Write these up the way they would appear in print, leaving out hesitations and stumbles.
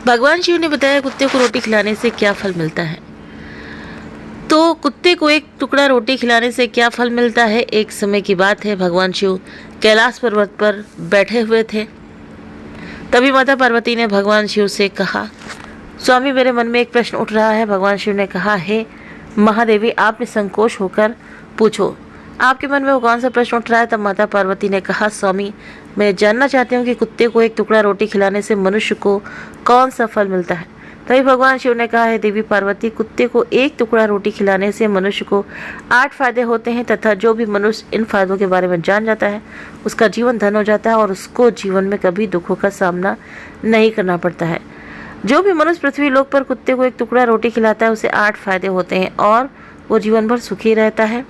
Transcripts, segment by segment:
भगवान शिव ने बताया कुत्ते को रोटी खिलाने से क्या फल मिलता है। तो कुत्ते को एक टुकड़ा रोटी खिलाने से क्या फल मिलता है। एक समय की बात है, भगवान शिव कैलाश पर्वत पर बैठे हुए थे। तभी माता पार्वती ने भगवान शिव से कहा, स्वामी मेरे मन में एक प्रश्न उठ रहा है। भगवान शिव ने कहा, हे महादेवी, आप निसंकोच होकर पूछो, आपके मन में वो कौन सा प्रश्न उठ रहा है। तब माता पार्वती ने कहा, स्वामी मैं जानना चाहती हूँ कि कुत्ते को एक टुकड़ा रोटी खिलाने से मनुष्य को कौन सा फल मिलता है। तभी भगवान शिव ने कहा, है देवी पार्वती, कुत्ते को एक टुकड़ा रोटी खिलाने से मनुष्य को 8 फायदे होते हैं तथा जो भी मनुष्य इन फायदों के बारे में जान जाता है उसका जीवन धन हो जाता है और उसको जीवन में कभी दुखों का सामना नहीं करना पड़ता है। जो भी मनुष्य पृथ्वी लोक पर कुत्ते को एक टुकड़ा रोटी खिलाता है उसे 8 फायदे होते हैं और वो जीवन भर सुखी रहता है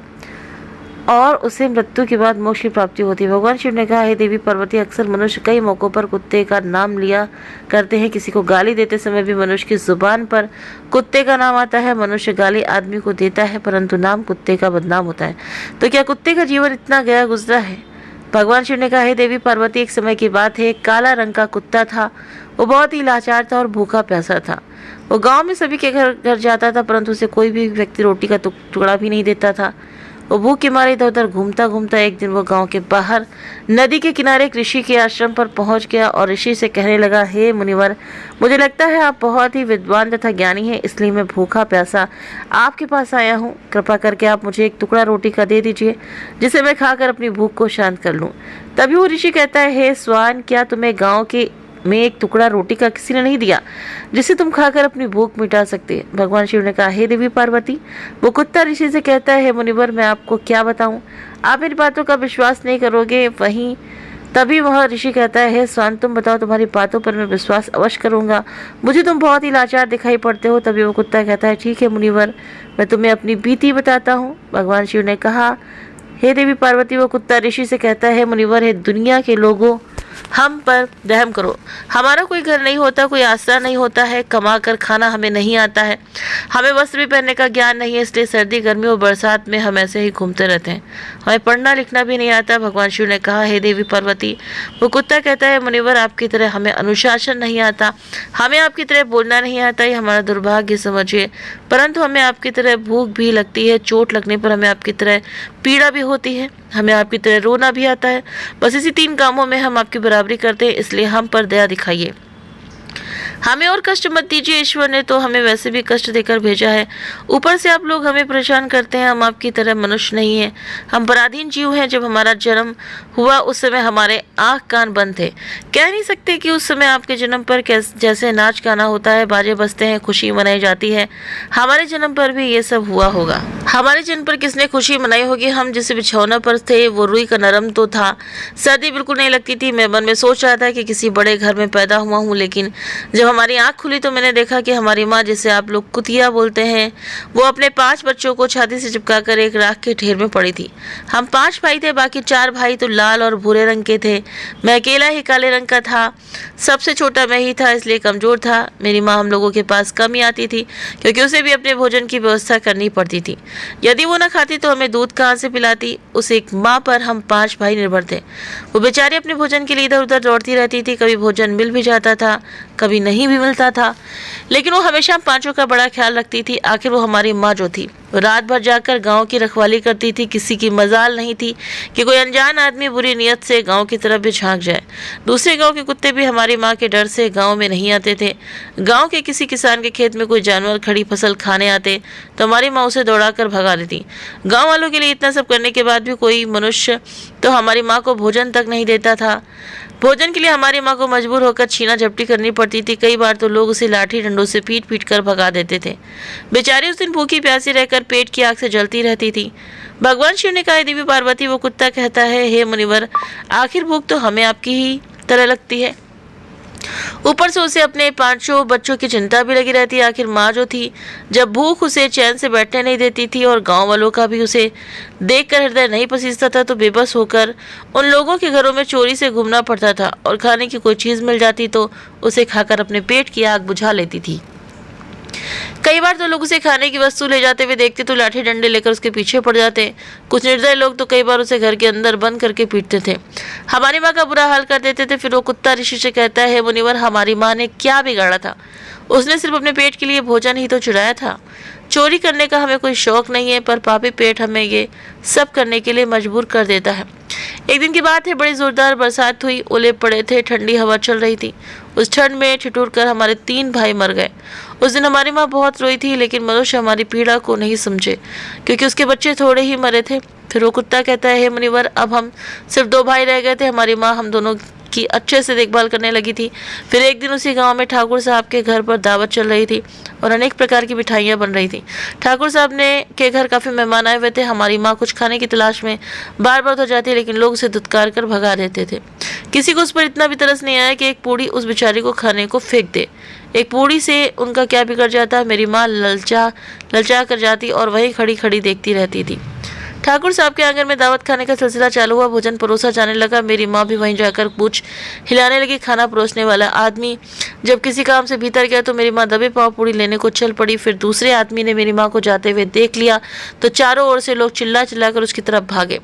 और उसे मृत्यु के बाद मोक्ष की प्राप्ति होती है। भगवान शिव ने कहा, हे देवी पार्वती, अक्सर मनुष्य कई मौक़ों पर कुत्ते का नाम लिया करते हैं। किसी को गाली देते समय भी मनुष्य की जुबान पर कुत्ते का नाम आता है। मनुष्य गाली आदमी को देता है परंतु नाम कुत्ते का बदनाम होता है। तो क्या कुत्ते का जीवन इतना गया गुजरा है। भगवान शिव ने कहा, हे देवी पार्वती, एक समय की बात है, एक काला रंग का कुत्ता था। वो बहुत ही लाचार था और भूखा प्यासा था। वो गाँव में सभी के घर जाता था परंतु उसे कोई भी व्यक्ति रोटी का टुकड़ा भी नहीं देता था। वो भूख के मारे इधर उधर घूमता घूमता एक दिन वो गांव के बाहर नदी के किनारे एक ऋषि के आश्रम पर पहुंच गया और ऋषि से कहने लगा, हे मुनिवर, मुझे लगता है आप बहुत ही विद्वान तथा ज्ञानी हैं, इसलिए मैं भूखा प्यासा आपके पास आया हूं। कृपा करके आप मुझे एक टुकड़ा रोटी का दे दीजिए जिसे मैं खाकर अपनी भूख को शांत कर लूँ। तभी वो ऋषि कहता है, हे स्वान, क्या तुम्हें गाँव के में एक टुकड़ा रोटी का किसी ने नहीं दिया जिसे तुम खाकर अपनी भूख मिटा सकते। भगवान शिव ने कहा, हे देवी पार्वती, वो कुत्ता ऋषि से कहता है, मुनिवर, मैं आपको क्या बताऊं, आप मेरी बातों का विश्वास नहीं करोगे। तभी वह ऋषि कहता है, हे स्वान, तुम बताओ, तुम्हारी बातों पर मैं विश्वास अवश्य करूंगा, मुझे तुम बहुत ही लाचार दिखाई पड़ते हो। तभी वो कुत्ता कहता है, ठीक है मुनिवर, मैं तुम्हें अपनी बीती बताता हूँ। भगवान शिव ने कहा, हे देवी पार्वती, वो कुत्ता ऋषि से कहता है, मुनिवर, हे दुनिया के लोगों, हम पर रहम करो। हमारा कोई घर नहीं होता, कोई आसरा नहीं होता है, कमा कर खाना हमें नहीं आता है, हमें वस्त्र भी पहनने का ज्ञान नहीं है, इसलिए सर्दी गर्मी और बरसात में हम ऐसे ही घूमते रहते हैं, हमें पढ़ना लिखना भी नहीं आता। भगवान शिव ने कहा, हे देवी पार्वती, वो कुत्ता कहता है, मुनिवर, आपकी तरह हमें अनुशासन नहीं आता, हमें आपकी तरह बोलना नहीं आता, ये हमारा दुर्भाग्य समझिए, परंतु हमें आपकी तरह भूख भी लगती है, चोट लगने पर हमें आपकी तरह पीड़ा भी होती है, हमें आपकी तरह रोना भी आता है। बस इसी 3 कामों में हम आपकी बराबरी करते हैं, इसलिए हम पर दया दिखाइए, हमें और कष्ट मत दीजिए। ईश्वर ने तो हमें वैसे भी कष्ट देकर भेजा है, ऊपर से आप लोग हमें परेशान करते हैं। हम आपकी तरह मनुष्य नहीं हैं, हम पराधीन जीव हैं। जब हमारा जन्म हुआ उस समय हमारे आँख कान बंद थे, कह नहीं सकते कि उस समय आपके जन्म पर जैसे नाच गाना होता है, बाजे बजते हैं, खुशी मनाई जाती है, हमारे जन्म पर भी ये सब हुआ होगा। हमारे जन्म पर किसने खुशी मनाई होगी। हम जिस बिछौना पर थे वो रुई का नरम तो था, सर्दी बिल्कुल नहीं लगती थी। मैं मन में सोच रहा था कि किसी बड़े घर में पैदा हुआ हूँ, लेकिन जब हमारी आंख खुली तो मैंने देखा कि हमारी माँ, जिसे आप लोग कुतिया बोलते हैं, वो अपने 5 बच्चों को छाती से चिपकाकर एक राख के ढेर में पड़ी थी। हम 5 भाई थे, बाकी 4 भाई तो लाल और भूरे रंग के थे, मैं अकेला ही काले रंग का था। सबसे छोटा मैं ही था, इसलिए कमजोर था। मेरी माँ हम लोगों के पास कम ही आती थी क्योंकि उसे भी अपने भोजन की व्यवस्था करनी पड़ती थी। यदि वो न खाती तो हमें दूध कहाँ से पिलाती। उस एक माँ पर हम 5 भाई निर्भर थे। वो बेचारी अपने भोजन के लिए इधर उधर दौड़ती रहती थी, कभी भोजन मिल भी जाता था, कभी नहीं भी मिलता था, लेकिन वो हमेशा हम 5 का बड़ा ख्याल रखती थी। आखिर वो हमारी माँ जो थी, वो रात भर जाकर गांव की रखवाली करती थी। किसी की मजाल नहीं थी कि कोई अनजान आदमी बुरी नीयत से गांव की तरफ भी झांक जाए। दूसरे गांव के कुत्ते भी हमारी माँ के डर से गांव में नहीं आते थे। गांव के किसी किसान के खेत में कोई जानवर खड़ी फसल खाने आते तो हमारी माँ उसे दौड़ाकर भगा देती। गाँव वालों के लिए इतना सब करने के बाद भी कोई मनुष्य तो हमारी माँ को भोजन तक नहीं देता था। भोजन के लिए हमारी माँ को मजबूर होकर छीना झपटी करनी पड़ती थी। कई बार तो लोग उसे लाठी डंडों से पीट पीट कर भगा देते थे। बेचारी उस दिन भूखी प्यासी रहकर पेट की आग से जलती रहती थी। भगवान शिव ने कहा, देवी पार्वती, वो कुत्ता कहता है, हे मुनिवर, आखिर भूख तो हमें आपकी ही तरह लगती है, ऊपर से उसे अपने 5 बच्चों की चिंता भी लगी रहती है। आखिर माँ जो थी, जब भूख उसे चैन से बैठने नहीं देती थी और गांव वालों का भी उसे देखकर हृदय नहीं पसीजता था, तो बेबस होकर उन लोगों के घरों में चोरी से घूमना पड़ता था और खाने की कोई चीज़ मिल जाती तो उसे खाकर अपने पेट की आग बुझा लेती थी। कई बार तो लोग उसे खाने की वस्तु ले जाते हुए देखते तो लाठी डंडे लेकर उसके पीछे पड़ जाते। कुछ निर्दयी लोग तो कई बार उसे घर के अंदर बंद करके पीटते थे। हमारी माँ का बुरा हाल कर देते थे। फिर वो कुत्ता ऋषि से कहता है, मुनिवर, हमारी माँ ने क्या बिगाड़ा था? उसने सिर्फ अपने पेट के लिए भोजन ही तो चुराया था। चोरी करने का हमें कोई शौक नहीं है, पर पापी पेट हमें ये सब करने के लिए मजबूर कर देता है। एक दिन की बात है, बड़ी जोरदार बरसात हुई, ओले पड़े थे, ठंडी हवा चल रही थी। उस ठंड में ठिठुर कर हमारे 3 भाई मर गए। उस दिन हमारी माँ बहुत रोई थी, लेकिन मनुष्य हमारी पीड़ा को नहीं समझे, क्योंकि उसके बच्चे थोड़े ही मरे थे। फिर वो कुत्ता कहता है, हे मुनिवर, अब हम सिर्फ 2 भाई रह गए थे। हमारी माँ हम दोनों की अच्छे से देखभाल करने लगी थी। फिर एक दिन उसी गांव में ठाकुर साहब के घर पर दावत चल रही थी और अनेक प्रकार की मिठाइयाँ बन रही थी। ठाकुर साहब ने के घर काफ़ी मेहमान आए हुए थे। हमारी माँ कुछ खाने की तलाश में बार बार तो जाती, लेकिन लोग उसे धुतकार कर भगा देते थे। किसी को उस पर इतना भी तरस नहीं आया कि एक पूड़ी उस बेचारी को खाने को फेंक दे। एक पूड़ी से उनका क्या बिगड़ जाता। मेरी माँ ललचा कर जाती और वहीं खड़ी खड़ी देखती रहती थी। ठाकुर साहब के आंगन में दावत खाने का सिलसिला चालू हुआ। भोजन परोसा जाने लगा। मेरी माँ भी वहीं जाकर पूछ हिलाने लगी। खाना परोसने वाला आदमी जब किसी काम से भीतर गया तो मेरी माँ दबे पाँव पूड़ी लेने को चल पड़ी। फिर दूसरे आदमी ने मेरी माँ को जाते हुए देख लिया तो चारों ओर से लोग चिल्ला कर उसकी तरफ भागे।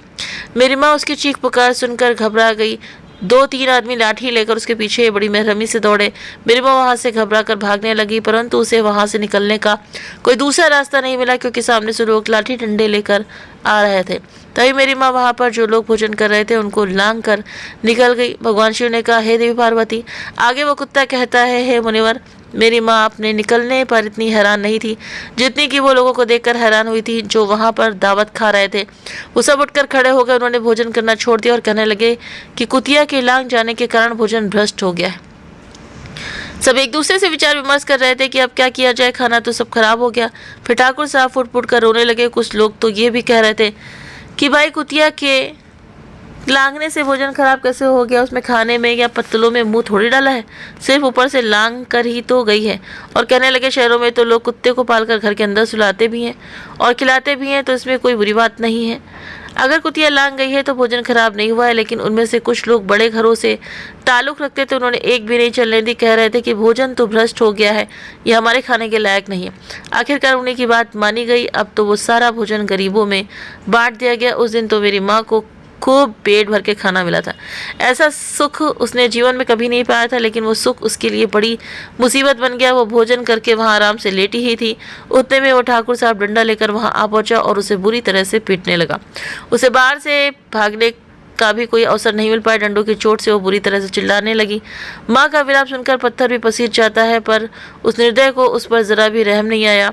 मेरी माँ उसकी चीख पुकार सुनकर घबरा गई। 2-3 आदमी लाठी लेकर उसके पीछे बड़ी बेरहमी से दौड़े। मेरी माँ वहाँ से घबरा कर भागने लगी, परंतु उसे वहाँ से निकलने का कोई दूसरा रास्ता नहीं मिला, क्योंकि सामने से लोग लाठी डंडे लेकर आ रहे थे। तभी मेरी माँ वहाँ पर जो लोग भोजन कर रहे थे उनको लांग कर निकल गई। भगवान शिव ने कहा, हे देवी पार्वती। आगे वो कुत्ता कहता है, हे मुनिवर, मेरी माँ अपने निकलने पर इतनी हैरान नहीं थी जितनी कि वो लोगों को देखकर हैरान हुई थी जो वहाँ पर दावत खा रहे थे। वो सब उठकर खड़े हो गए। उन्होंने भोजन करना छोड़ दिया और कहने लगे कि कुतिया के लांग जाने के कारण भोजन भ्रष्ट हो गया है। सब एक दूसरे से विचार विमर्श कर रहे थे कि अब क्या किया जाए, खाना तो सब खराब हो गया। फिर ठाकुर साहब फुट फुट कर रोने लगे। कुछ लोग तो ये भी कह रहे थे कि भाई कुतिया के लांगने से भोजन खराब कैसे हो गया? उसमें खाने में या पत्तलों में मुंह थोड़ी डाला है, सिर्फ ऊपर से लांग कर ही तो गई है। और कहने लगे, शहरों में तो लोग कुत्ते को पालकर घर के अंदर सुलाते भी हैं और खिलाते भी हैं, तो इसमें कोई बुरी बात नहीं है। अगर कुतिया लांग गई है तो भोजन खराब नहीं हुआ है। लेकिन उनमें से कुछ लोग बड़े घरों से ताल्लुक़ रखते थे, उन्होंने एक भी नहीं चलने दी। कह रहे थे कि भोजन तो भ्रष्ट हो गया है, ये हमारे खाने के लायक नहीं है। आखिरकार उन्हीं की बात मानी गई। अब तो वो सारा भोजन गरीबों में बांट दिया गया। उस दिन तो मेरी माँ को खूब पेट भर के खाना मिला था। ऐसा सुख उसने जीवन में कभी नहीं पाया था, लेकिन वो सुख उसके लिए बड़ी मुसीबत बन गया। वो भोजन करके वहाँ आराम से लेटी ही थी, उतने में वो ठाकुर साहब डंडा लेकर वहाँ आ पहुँचा और उसे बुरी तरह से पीटने लगा। उसे बाहर से भागने का भी कोई अवसर नहीं मिल पाया। डंडों की चोट से वो बुरी तरह से चिल्लाने लगी। माँ का विलाप सुनकर पत्थर भी पसीज जाता है, पर उस निर्दय को उस पर जरा भी रहम नहीं आया।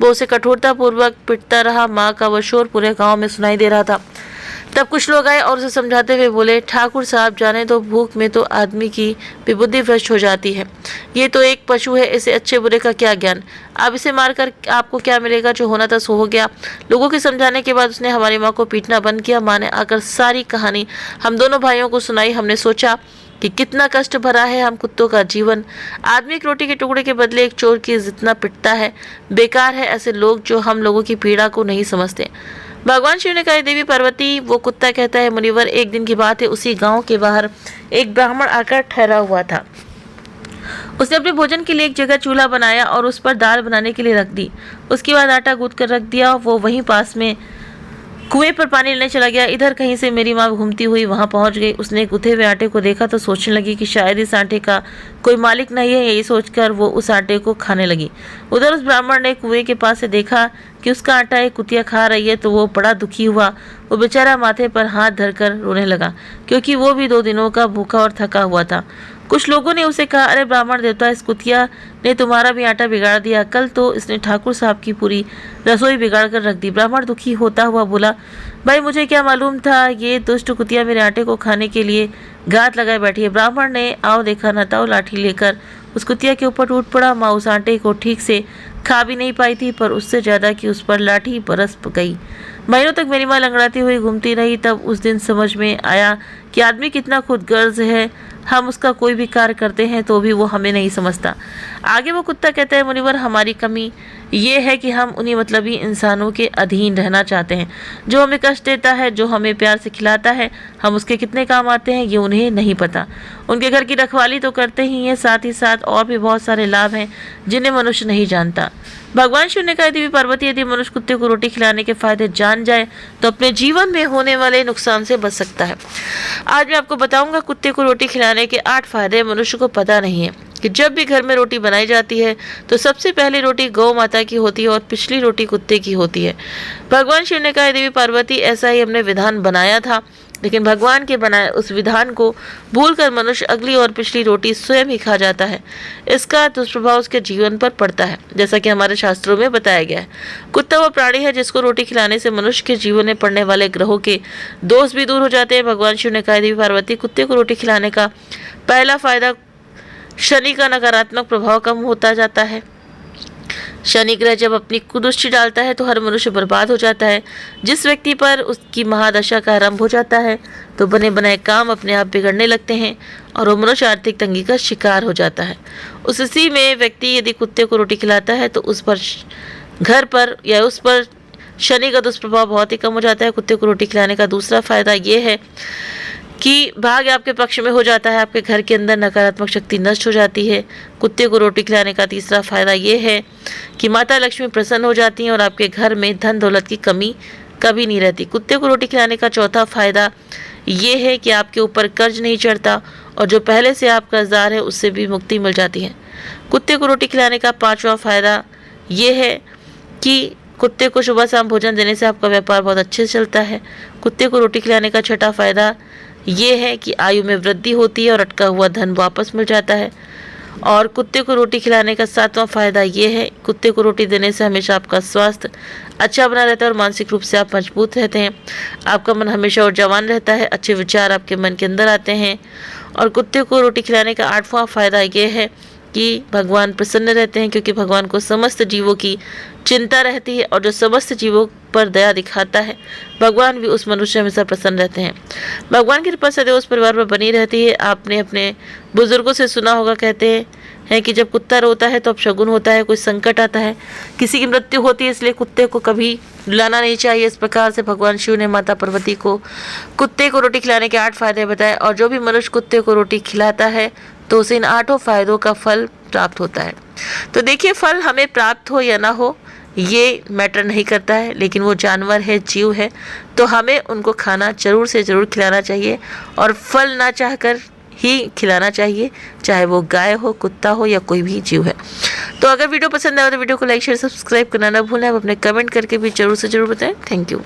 वो उसे कठोरतापूर्वक पिटता रहा। माँ का वो शोर पूरे गाँव में सुनाई दे रहा था। तब कुछ लोग आए और उसे समझाते हुए बोले, ठाकुर साहब, जाने तो भूख में तो आदमी की भी बुद्धि भ्रष्ट हो जाती है। ये तो एक पशु है, इसे अच्छे बुरे का क्या ज्ञान। अब इसे मारकर आपको क्या मिलेगा? जो होना था सो हो गया। लोगों के समझाने के बाद उसने हमारी माँ को पीटना बंद किया। माँ ने आकर सारी कहानी हम दोनों भाइयों को सुनाई। हमने सोचा कि कितना कष्ट भरा है हम कुत्तों का जीवन। आदमी एक रोटी के टुकड़े के बदले एक चोर की जितना पिटता है। बेकार है ऐसे लोग जो हम लोगों की पीड़ा को नहीं समझते। भगवान शिव ने कहा, देवी पार्वती। वो कुत्ता कहता है, मुनिवर, एक दिन की बात है, उसी गांव के बाहर एक ब्राह्मण आकर ठहरा हुआ था। उसने अपने भोजन के लिए एक जगह चूल्हा बनाया और उस पर दाल बनाने के लिए रख दी। उसके बाद आटा गूंथ कर रख दिया। वो वहीं पास में कुएं पर पानी लेने चला गया। इधर कहीं से मेरी माँ घूमती हुई वहां पहुंच गई। उसने गुथे हुए आटे को देखा तो सोचने लगी कि शायद इस आटे का कोई मालिक नहीं है। यही सोचकर वो उस आटे को खाने लगी। उधर उस ब्राह्मण ने कुएं के पास से देखा कि उसका आटा एक कुतिया खा रही है, तो वो बड़ा दुखी हुआ। वो बेचारा माथे पर हाथ धरकर रोने लगा, क्योंकि वो भी 2 दिनों का भूखा और थका हुआ था। कुछ लोगों ने उसे कहा, अरे ब्राह्मण देवता, इस कुतिया ने तुम्हारा भी आटा बिगाड़ दिया। कल तो इसने ठाकुर साहब की पूरी रसोई बिगाड़ कर रख दी। ब्राह्मण दुखी होता हुआ बोला, भाई मुझे क्या मालूम था ये दुष्ट कुतिया मेरे आटे को खाने के लिए घात लगाए बैठी है। ब्राह्मण ने आओ देखा न ताओ लाठी लेकर उस कुतिया के ऊपर टूट पड़ा। माँ उस आटे को ठीक से खा भी नहीं पाई थी, पर उससे ज़्यादा कि उस पर लाठी बरस गई। महीनों तक मेरी माँ लंगड़ाती हुई घूमती रही। तब उस दिन समझ में आया कि आदमी कितना खुदगर्ज है, हम उसका कोई भी कार्य करते हैं तो भी वो हमें नहीं समझता। आगे वो कुत्ता कहता है, मुनिवर हमारी कमी ये है कि हम उन्हीं मतलबी इंसानों के अधीन रहना चाहते हैं, जो हमें कष्ट देता है, जो हमें प्यार से खिलाता है, हम उसके कितने काम आते हैं ये उन्हें नहीं पता। उनके घर की रखवाली तो करते ही हैं, साथ ही साथ और भी बहुत सारे लाभ हैं जिन्हें मनुष्य नहीं जानता। भगवान शिव ने कहा, देवी पार्वती यदि मनुष्य कुत्ते को रोटी खिलाने के फायदे जान जाए तो अपने जीवन में होने वाले नुकसान से बच सकता है। आज मैं आपको बताऊंगा कुत्ते को रोटी खिलाने के 8 फायदे मनुष्य को पता नहीं है कि जब भी घर में रोटी बनाई जाती है तो सबसे पहली रोटी गौ माता की होती है और पिछली रोटी कुत्ते की होती है। भगवान शिव ने कहा, देवी पार्वती ऐसा ही हमने विधान बनाया था, लेकिन भगवान के बनाए उस विधान को भूलकर मनुष्य अगली और पिछली रोटी स्वयं ही खा जाता है। इसका दुष्प्रभाव उसके जीवन पर पड़ता है, जैसा कि हमारे शास्त्रों में बताया गया है। कुत्ता वो प्राणी है जिसको रोटी खिलाने से मनुष्य के जीवन में पड़ने वाले ग्रहों के दोष भी दूर हो जाते हैं। भगवान शिव ने कहा, देवी पार्वती कुत्ते को रोटी खिलाने का पहला फायदा शनि का नकारात्मक प्रभाव कम होता जाता है। शनि ग्रह जब अपनी कुदृष्टि डालता है तो हर मनुष्य बर्बाद हो जाता है। जिस व्यक्ति पर उसकी महादशा का आरंभ हो जाता है तो बने बनाए काम अपने आप बिगड़ने लगते हैं और वो मनुष्य आर्थिक तंगी का शिकार हो जाता है। उसी में व्यक्ति यदि कुत्ते को रोटी खिलाता है तो उस पर घर पर या उस पर शनि का दुष्प्रभाव बहुत ही कम हो जाता है। कुत्ते को रोटी खिलाने का दूसरा फायदा ये है कि भाग्य आपके पक्ष में हो जाता है, आपके घर के अंदर नकारात्मक शक्ति नष्ट हो जाती है। कुत्ते को रोटी खिलाने का तीसरा फायदा ये है कि माता लक्ष्मी प्रसन्न हो जाती हैं और आपके घर में धन दौलत की कमी कभी नहीं रहती। कुत्ते को रोटी खिलाने का चौथा फायदा ये है कि आपके ऊपर कर्ज नहीं चढ़ता और जो पहले से आप कर्जदार हैं उससे भी मुक्ति मिल जाती है। कुत्ते को रोटी खिलाने का पाँचवा फायदा ये है कि कुत्ते को सुबह शाम भोजन देने से आपका व्यापार बहुत अच्छे से चलता है। कुत्ते को रोटी खिलाने का छठा फायदा ये है कि आयु में वृद्धि होती है और अटका हुआ धन वापस मिल जाता है। और कुत्ते को रोटी खिलाने का सातवां फायदा ये है, कुत्ते को रोटी देने से हमेशा आपका स्वास्थ्य अच्छा बना रहता है और मानसिक रूप से आप मजबूत रहते हैं। आपका मन हमेशा और जवान रहता है, अच्छे विचार आपके मन के अंदर आते हैं। और कुत्ते को रोटी खिलाने का आठवां फायदा ये है कि भगवान प्रसन्न रहते हैं, क्योंकि भगवान को समस्त जीवों की चिंता रहती है और जो समस्त जीवों पर दया दिखाता है भगवान भी उस मनुष्य हमेशा प्रसन्न रहते हैं। भगवान की कृपा सदैव उस परिवार पर बनी रहती है। आपने अपने बुजुर्गों से सुना होगा, कहते हैं कि जब कुत्ता रोता है तो अपशगुन होता है, कोई संकट आता है, किसी की मृत्यु होती है, इसलिए कुत्ते को कभी रुलाना नहीं चाहिए। इस प्रकार से भगवान शिव ने माता पार्वती को कुत्ते को रोटी खिलाने के 8 फायदे बताए और जो भी मनुष्य कुत्ते को रोटी खिलाता है तो उसे इन 8 फायदों का फल प्राप्त होता है। तो देखिए, फल हमें प्राप्त हो या ना हो ये मैटर नहीं करता है, लेकिन वो जानवर है, जीव है, तो हमें उनको खाना जरूर से ज़रूर खिलाना चाहिए और फल ना चाहकर ही खिलाना चाहिए, चाहे वो गाय हो, कुत्ता हो या कोई भी जीव है। तो अगर वीडियो पसंद आए तो वीडियो को लाइक शेयर सब्सक्राइब करना ना भूलें। आप अपने कमेंट करके भी जरूर से ज़रूर बताएं। Thank you.